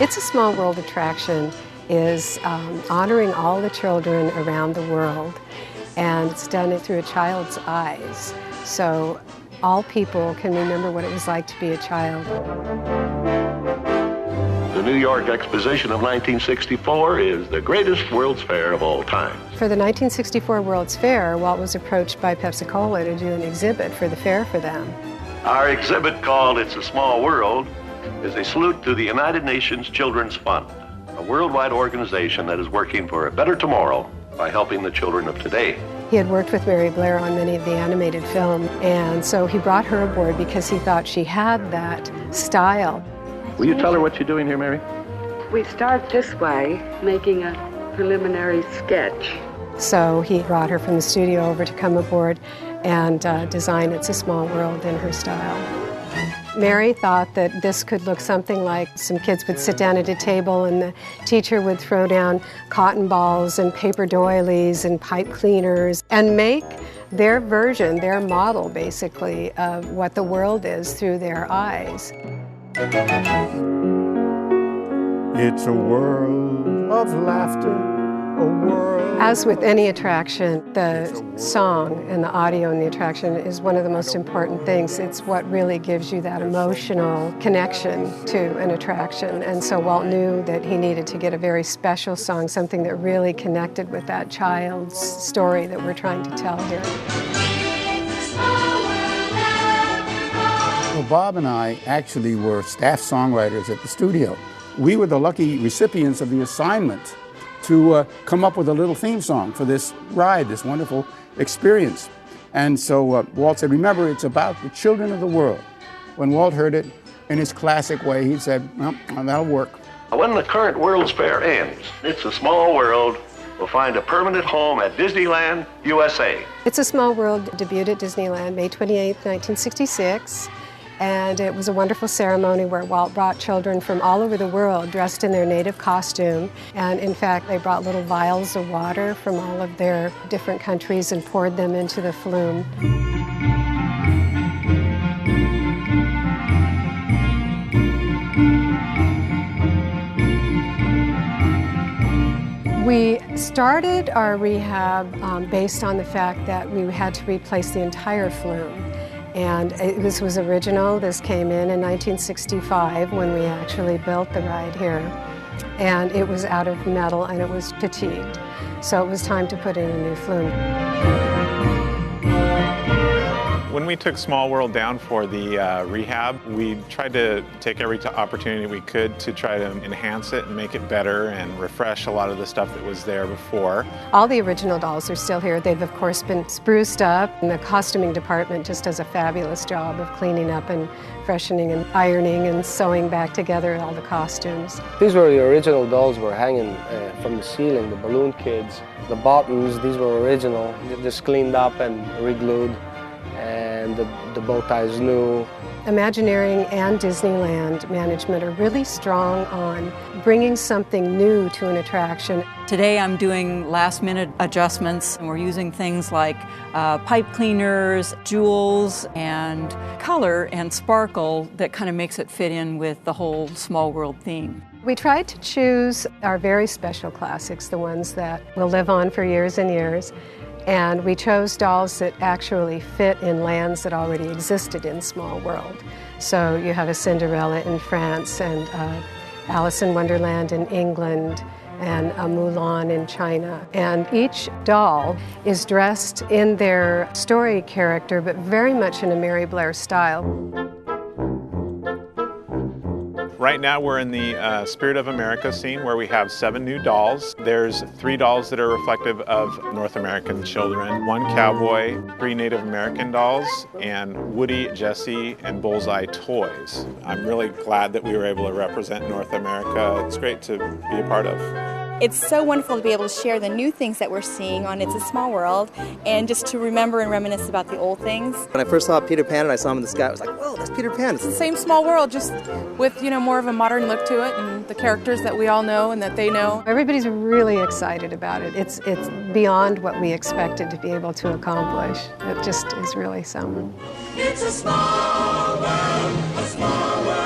It's a Small World attraction is honoring all the children around the world, and it's done through a child's eyes. So all people can remember what it was like to be a child. The New York Exposition of 1964 is the greatest World's Fair of all time. For the 1964 World's Fair, Walt was approached by Pepsi-Cola to do an exhibit for the fair for them. Our exhibit, called It's a Small World, is a salute to the United Nations Children's Fund, a worldwide organization that is working for a better tomorrow by helping the children of today. He had worked with Mary Blair on many of the animated film, and so he brought her aboard because he thought she had that style. Will you tell her what you're doing here, Mary? We start this way, making a preliminary sketch. So he brought her from the studio over to come aboard and design It's a Small World in her style. Mary thought that this could look something like some kids would sit down at a table and the teacher would throw down cotton balls and paper doilies and pipe cleaners and make their version, their model basically, of what the world is through their eyes. It's a world of laughter, a world. As with any attraction, the song and the audio in the attraction is one of the most important things. It's what really gives you that emotional connection to an attraction. And so Walt knew that he needed to get a very special song, something that really connected with that child's story that we're trying to tell here. Well, Bob and I actually were staff songwriters at the studio. We were the lucky recipients of the assignment to come up with a little theme song for this ride, this wonderful experience. And so Walt said, remember, it's about the children of the world. When Walt heard it, in his classic way, he said, well, that'll work. When the current World's Fair ends, It's a Small World will find a permanent home at Disneyland, USA. It's a Small World debuted at Disneyland May 28, 1966. And it was a wonderful ceremony where Walt brought children from all over the world dressed in their native costume. And in fact, they brought little vials of water from all of their different countries and poured them into the flume. We started our rehab based on the fact that we had to replace the entire flume. And this was original. This came in 1965 when we actually built the ride here. And it was out of metal and it was fatigued. So it was time to put in a new flume. When we took Small World down for the rehab, we tried to take every opportunity we could to try to enhance it and make it better and refresh a lot of the stuff that was there before. All the original dolls are still here. They've of course been spruced up, and the costuming department just does a fabulous job of cleaning up and freshening and ironing and sewing back together all the costumes. These were the original dolls were hanging from the ceiling, the balloon kids. The buttons, these were original, just cleaned up and re-glued. And the bow ties new. Imagineering and Disneyland management are really strong on bringing something new to an attraction. Today I'm doing last-minute adjustments, and we're using things like pipe cleaners, jewels, and color and sparkle that kind of makes it fit in with the whole Small World theme. We tried to choose our very special classics, the ones that will live on for years and years. And we chose dolls that actually fit in lands that already existed in Small World. So you have a Cinderella in France, and Alice in Wonderland in England, and a Mulan in China. And each doll is dressed in their story character, but very much in a Mary Blair style. Right now we're in the Spirit of America scene where we have 7 new dolls. There's 3 dolls that are reflective of North American children, 1 cowboy, 3 Native American dolls, and Woody, Jessie, and Bullseye toys. I'm really glad that we were able to represent North America. It's great to be a part of. It's so wonderful to be able to share the new things that we're seeing on It's a Small World, and just to remember and reminisce about the old things. When I first saw Peter Pan and I saw him in the sky, I was like, whoa, that's Peter Pan. It's the same Small World, just with, more of a modern look to it, and the characters that we all know and that they know. Everybody's really excited about it. It's beyond what we expected to be able to accomplish. It just is really something. It's a small world, a small world.